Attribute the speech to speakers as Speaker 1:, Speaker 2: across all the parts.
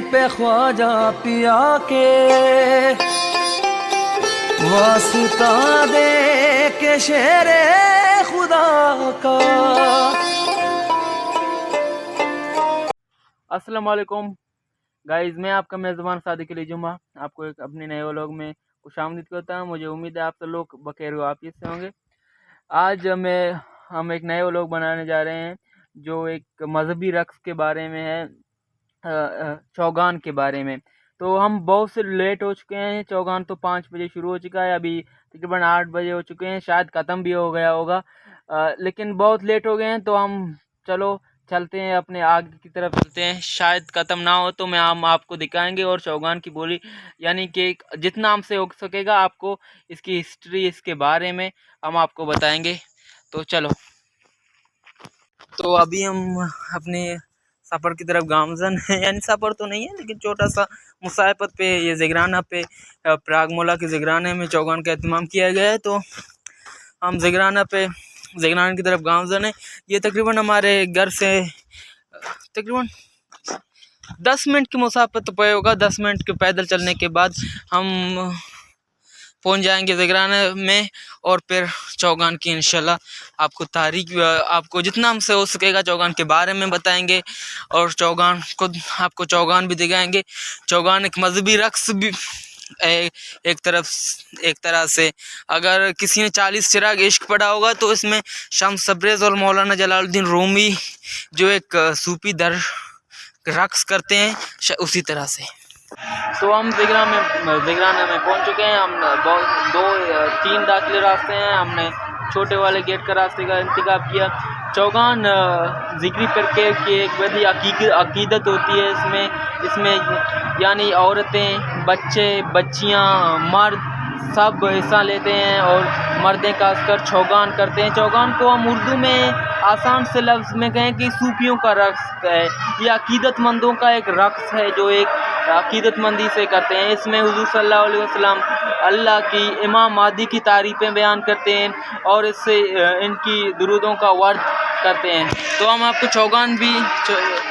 Speaker 1: पे ख्वाजा पिया के वास्ता दे के शेरे खुदा का।
Speaker 2: अस्सलाम वालेकुम गाइज़, मैं आपका मेज़बान सादिक अली जुम्मा आपको एक अपने नए व्लॉग में खुशामदीद करता हूँ। मुझे उम्मीद है आप सब लोग बखैर व आफियत से होंगे। आज हम एक नए व्लॉग बनाने जा रहे हैं जो एक मजहबी रक़्स के बारे में है, चौगान के बारे में। तो हम बहुत से लेट हो चुके हैं। चौगान तो 5 बजे शुरू हो चुका है, अभी तकरीबन 8 बजे हो चुके हैं, शायद ख़त्म भी हो गया होगा, लेकिन बहुत लेट हो गए हैं। तो हम चलते हैं, अपने आगे की तरफ चलते हैं। शायद ख़त्म ना हो तो हम आपको दिखाएंगे और चौगान की बोली यानी कि जितना हमसे हो सकेगा आपको इसकी हिस्ट्री, इसके बारे में हम आपको बताएंगे। तो चलो, तो अभी हम अपने सफ़र की तरफ गामजन है, यानी सफ़र तो नहीं है लेकिन छोटा सा मुसाफत पे, ये ज़िगराना पे, प्रागमोला के ज़िगराने में चौगान का एहतमाम किया गया है। तो हम ज़िगराना की तरफ गामजन है। ये तकरीबन हमारे घर से तकरीबन 10 मिनट की मुसाफत तो पे होगा। 10 मिनट के पैदल चलने के बाद हम पहुंच जाएंगे ज़िगराना में, और फिर चौगान की इंशाल्लाह आपको आपको जितना हमसे हो सकेगा चौगान के बारे में बताएंगे, और आपको चौगान भी दिखाएंगे। चौगान एक मजहबी रक़्स भी एक तरह से, अगर किसी ने 40 चिराग इश्क पढ़ा होगा तो इसमें शम्स तबरेज़ और मौलाना जलालुद्दीन रूमी जो एक सूफी दर रक़्स करते हैं उसी तरह से। तो हम ज़िगराना में पहुंच चुके हैं। हम 3 दाखिले रास्ते हैं, हमने छोटे वाले गेट का रास्ते का इंतखाब किया। चौगान ज़िक्री फिरके की एक बड़ी अकीदत होती है। इसमें यानी औरतें, बच्चे, बच्चियां, मर्द सब हिस्सा लेते हैं और मर्दें खासकर चौगान करते हैं। चौगान को हम उर्दू में आसान से लफ्ज़ में कहें कि सूफियों का रक़्स है, या अकीदतमंदों का एक रक़्स है जो एक अकीदतमंदी से करते हैं। इसमें हुज़ूर सल्लल्लाहु अलैहि वसल्लम, अल्लाह की, इमाम महदी की तारीफ़ें बयान करते हैं और इससे इनकी दुरूदों का वर्द करते हैं। तो हम आपको चौगान भी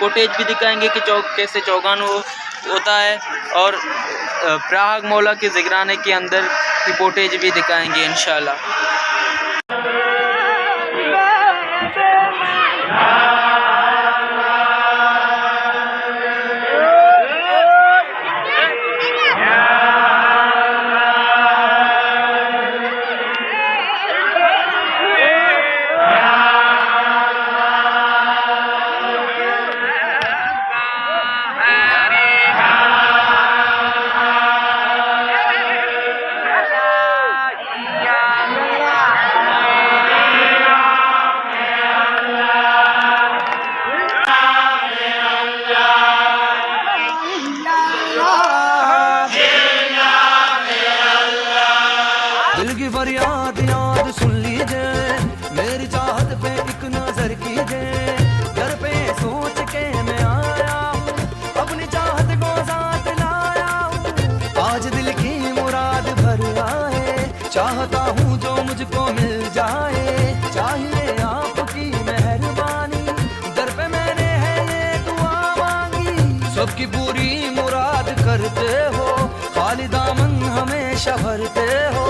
Speaker 2: फुटेज भी दिखाएंगे कि कैसे चौगान होता है, और प्रागमोला के ज़िगराने के अंदर की फुटेज भी दिखाएंगे इंशाल्लाह।
Speaker 1: दिल की फरियाद याद सुन लीजिए, मेरी चाहत पे एक नजर कीजिए। घर पे सोच के मैं आया हूँ, अपनी चाहत को साथ लाया हूँ। आज दिल की मुराद भर आए, चाहता हूँ जो मुझको मिल जाए। चाहिए आपकी मेहरबानी, दर पे मैंने है ये दुआ मांगी। सबकी पूरी मुराद करते हो, खाली दामन हमेशा भरते हो।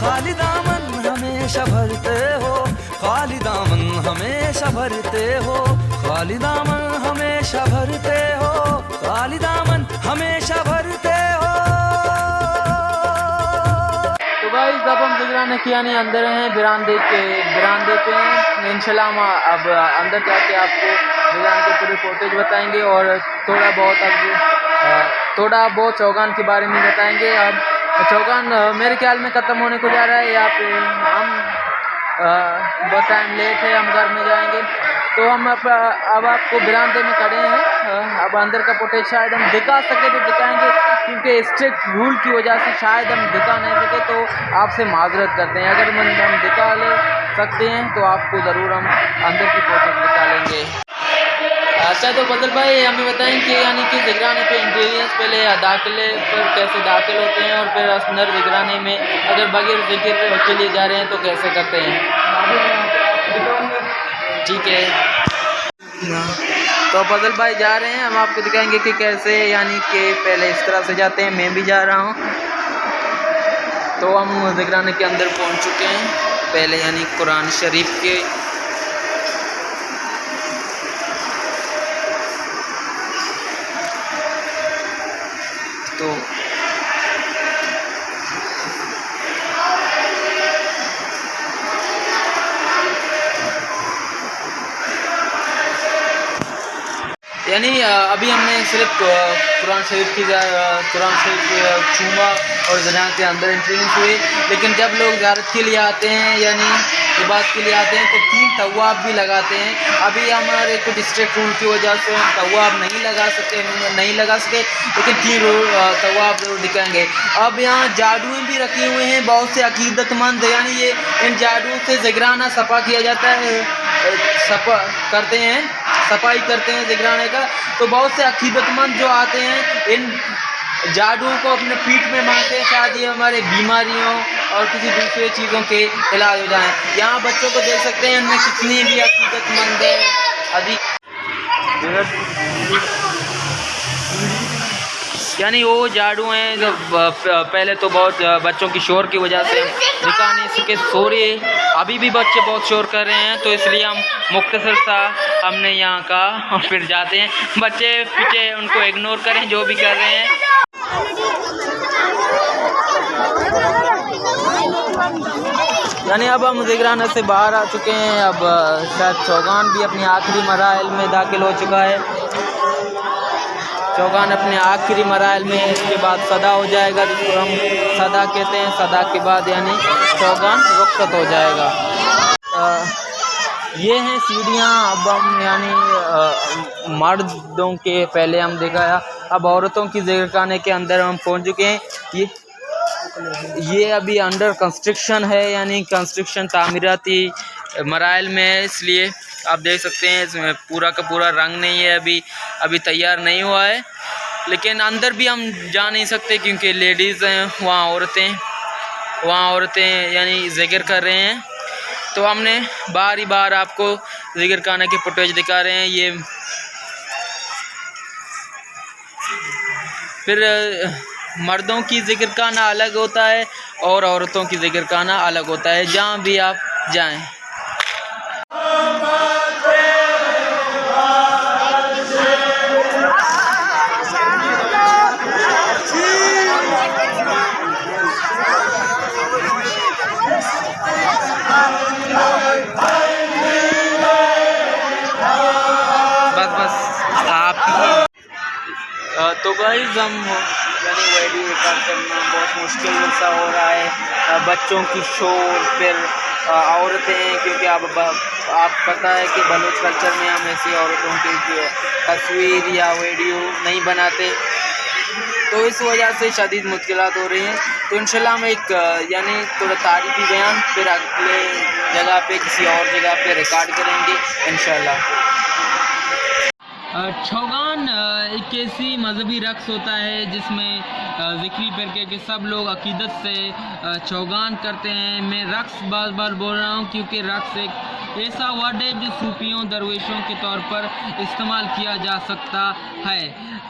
Speaker 1: खाली दामन हमेशा भरते हो, खाली दामन हमेशा भरते हो, खाली दामन हमेशा भरते हो, खाली दामन हमेशा भरते हो।
Speaker 2: तो गाइस, अब हम ज़िगराना के यानी अंदर हैं, बरामदे पे हैं। इंशाल्लाह हम अब अंदर जाके आपको ज़िगराना की पूरी फुटेज बताएंगे और थोड़ा बहुत चौगान के बारे में बताएंगे। अब चौगान मेरे ख्याल में ख़त्म होने को जा रहा है। यहाँ पे हम बहुत टाइम लेट है, हम घर में जाएंगे। तो हम अब आपको बरामदे में खड़े हैं। अब अंदर का फुटेज शायद हम दिखा सके तो दिखाएंगे, क्योंकि स्ट्रिक्ट रूल की वजह से शायद हम दिखा नहीं सके, तो आपसे माजरत करते हैं। अगर हम दिखा सकते हैं तो आपको ज़रूर हम अंदर की फुटेज दिखा लेंगे। अच्छा, तो बदल भाई हमें बताएं कि यानी कि ज़िगराने पे इंटीरियर्स पहले दाखिले पर कैसे दाखिल होते हैं, और फिर अंदर ज़िगराने में अगर बगैर ज़िक्र के लिए जा रहे हैं तो कैसे करते हैं। ठीक है। तो फजल भाई जा रहे हैं, हम आपको दिखाएंगे कि कैसे, यानी कि पहले इस तरह से जाते हैं। मैं भी जा रहा हूँ। तो हम ज़िक्राने के अंदर पहुँच चुके हैं, पहले यानी कुरान शरीफ के तो यानी अभी हमने सिर्फ कुरान शरीफ छूमा और ज़ियारत के अंदर एंट्री नहीं हुई, लेकिन जब लोग ज़ियारत के लिए आते हैं यानी इबादत के लिए आते हैं तो 3 तवाब भी लगाते हैं। अभी हमारे कुछ स्ट्रिक्ट रूल की वजह से हम तवाब नहीं लगा सके, लेकिन 3 तवाब जरूर दिखाएंगे। अब यहाँ जादू भी रखे हुए हैं बहुत से अकीदतमंद, यानी ये इन जादू से ज़िक्राना सफ़ा किया जाता है, सफाई करते हैं ज़िक्राने का। तो बहुत से अकीदतमंद जो आते हैं इन जादू को अपने पीठ में मारते हैं, शायद ये हमारे बीमारियों और किसी दूसरे चीज़ों के इलाज हो जाएं। यहाँ बच्चों को देख सकते हैं, इनमें कितनी भी अकीदतमंद है अधिक, यानी वो जादू हैं जो पहले तो बहुत बच्चों की शोर की वजह से दिखा नहीं सके, सो रहे। अभी भी बच्चे बहुत शोर कर रहे हैं, तो इसलिए हम मुख्तसर सा हमने यहाँ का और फिर जाते हैं। बच्चे पीछे उनको इग्नोर करें जो भी कर रहे हैं। यानी अब हम ज़िक्राना से बाहर आ चुके हैं। अब शायद चौगान भी अपनी आखिरी मराहिल में दाखिल हो चुका है। चौगान अपने आखिरी मराहिल में, इसके बाद सदा हो जाएगा, जिसको हम सदा कहते हैं। सदा के बाद यानी चौगान रुखसत हो जाएगा। ये हैं सीढ़ियाँ। अब हम यानी मर्दों के पहले हम दिखाया, अब औरतों की ज़िक्राने के अंदर हम पहुँच चुके हैं। ये अभी अंडर कंस्ट्रक्शन है, यानी कंस्ट्रक्शन तामीराती मराइल में है, इसलिए आप देख सकते हैं इसमें पूरा का पूरा रंग नहीं है, अभी तैयार नहीं हुआ है। लेकिन अंदर भी हम जा नहीं सकते क्योंकि लेडीज़ हैं, वहाँ औरतें यानी ज़िक्र कर रहे हैं। तो हमने बार ही बार आपको ज़िक्र करने के फुटेज दिखा रहे हैं। ये फिर मर्दों की ज़िक्र करना अलग होता है और औरतों की ज़िक्र करना अलग होता है, जहाँ भी आप जाएं। बस आप तो गाइस हम यानी वीडियो रिकॉर्ड करना बहुत मुश्किल सा हो रहा है। बच्चों की शोर, फिर औरतें, क्योंकि आप पता है कि बलूच कल्चर में हम ऐसी औरतों की तस्वीर या वीडियो नहीं बनाते, तो इस वजह से शदीद मुश्किलात हो रही हैं। तो इंशाल्लाह हम एक यानी थोड़ा तारीखी बयान फिर अगले जगह पे किसी और जगह पे रिकॉर्ड करेंगे इंशाल्लाह। चौगान एक ऐसी मजहबी रक़्स होता है जिसमें ज़िक्री करके कि सब लोग अकीदत से चौगान करते हैं। मैं रक़्स बार बार बोल रहा हूँ क्योंकि रक़्स एक ऐसा वर्ड है जो सूफियों दरवेशों के तौर पर इस्तेमाल किया जा सकता है।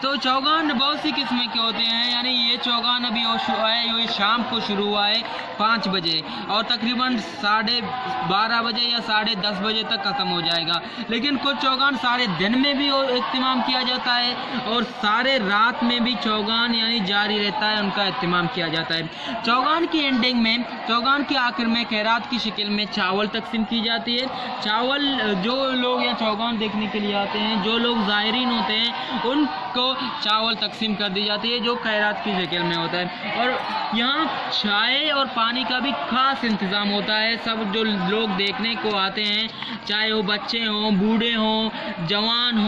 Speaker 2: तो चौगान बहुत सी किस्में के होते हैं, यानी ये चौगान अभी ये शाम को शुरू हुआ है 5 बजे और तकरीबन 12:30 बजे या 10:30 बजे तक ख़त्म हो जाएगा। लेकिन कुछ चौगान सारे दिन में भी इत्तिमाम किया जाता है और सारे रात में भी चौगान यानी जारी रहता है, उनका इत्तिमाम किया जाता है। चौगान की एंडिंग में, चौगान के आखिर में खैरात की शक्ल में चावल तकसीम की जाती है। चावल जो लोग यहाँ चौगान देखने के लिए आते हैं, जो लोग ज़ायरीन होते हैं, उनको चावल तकसीम कर दी जाती है जो खैरात की शक्ल में होता है। और यहाँ चाय और पानी का भी ख़ास इंतज़ाम होता है। सब जो लोग देखने को आते हैं, चाहे वो बच्चे हों, बूढ़े हों, जवान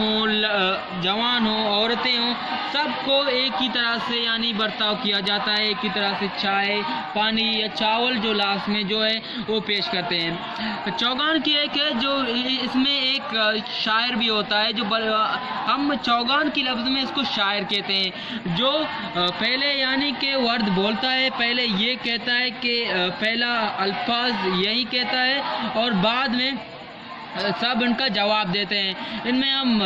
Speaker 2: हों, औरतें हों, सबको एक ही तरह से यानी बर्ताव किया जाता है। एक ही तरह से चाय, पानी या चावल जो लास्ट में जो है वो पेश करते हैं। चौगान की एक है जो इसमें एक शायर भी होता है, जो हम चौगान की लफ्ज़ में इसको शायर कहते हैं, जो पहले यानी कि वर्द बोलता है, पहले ये कहता है कि पहला अल्फाज यही कहता है और बाद में सब इनका जवाब देते हैं। इनमें हम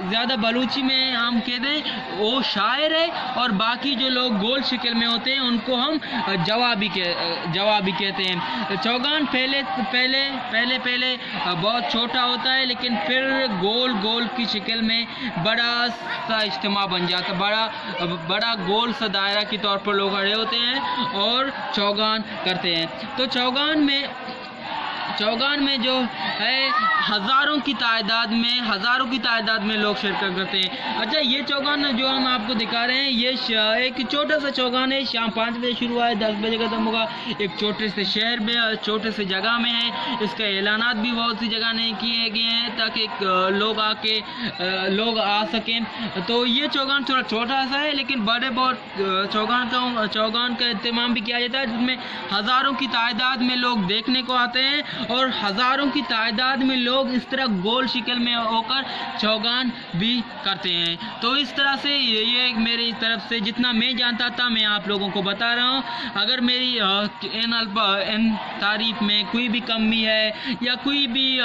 Speaker 2: ज़्यादा बलूची में हम कहते हैं वो शायर है, और बाकी जो लोग गोल शक्ल में होते हैं उनको हम जवाबी कहते हैं। चौगान पहले पहले पहले पहले बहुत छोटा होता है, लेकिन फिर गोल गोल की शक्ल में बड़ा सा इज्तिमा बन जाता है, बड़ा गोल सा दायरा के तौर पर लोग खड़े होते हैं और चौगान करते हैं। तो चौगान में जो है हज़ारों की तादाद में लोग शिरकत करते हैं। अच्छा, ये चौगान जो हम आपको दिखा रहे हैं, ये एक छोटा सा चौगान है। शाम 5 बजे शुरू हुआ है, 10 बजे खत्म होगा। एक छोटे से शहर में, छोटे से जगह में है। इसका ऐलानात भी बहुत सी जगह नहीं किए गए हैं ताकि लोग आ सकें। तो ये चौगान थोड़ा छोटा सा है, लेकिन बड़े बहुत चौगान का एहतमाम भी किया जाता है, जिसमें हज़ारों की तादाद में लोग देखने को आते हैं, और हज़ारों की तादाद में लोग इस तरह गोल शक्ल में होकर चौगान भी करते हैं। तो इस तरह से ये मेरी तरफ से जितना मैं जानता था मैं आप लोगों को बता रहा हूँ। अगर मेरी इन तारीफ में कोई भी कमी है या कोई भी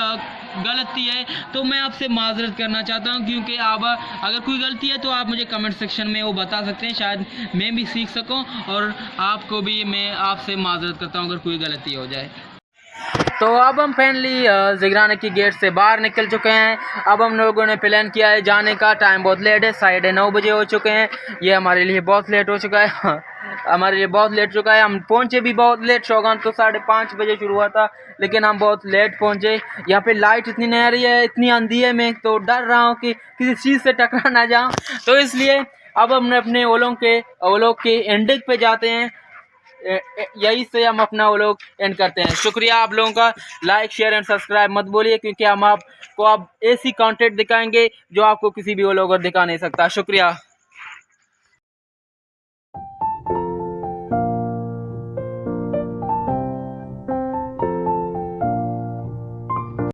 Speaker 2: गलती है तो मैं आपसे माजरत करना चाहता हूँ, क्योंकि अगर कोई गलती है तो आप मुझे कमेंट सेक्शन में वो बता सकते हैं, शायद मैं भी सीख सकूँ, और आपको भी मैं आपसे माजरत करता हूँ अगर कोई गलती हो जाए। तो अब हम फाइनली ज़िगराना की गेट से बाहर निकल चुके हैं। अब हम लोगों ने प्लान किया है जाने का। टाइम बहुत लेट है, 9:30 बजे हो चुके हैं। ये हमारे लिए बहुत लेट हो चुका है हम पहुंचे भी बहुत लेट। चौगान तो 5:30 बजे शुरू हुआ था, लेकिन हम बहुत लेट पहुंचे। यहाँ पे लाइट इतनी नहीं आ रही है, इतनी आंधी है, मैं तो डर रहा हूँ कि किसी चीज़ से टकरा ना जाऊँ। तो इसलिए अब हम अपने ओलोग के एंडिंग पे जाते हैं। यही से हम अपना वो लोग एंड करते हैं। शुक्रिया आप लोगों का। लाइक शेयर एंड सब्सक्राइब मत बोलिए, क्योंकि हम आपको अब ऐसी कंटेंट दिखाएंगे जो आपको किसी भी वो लोग दिखा नहीं सकता। शुक्रिया।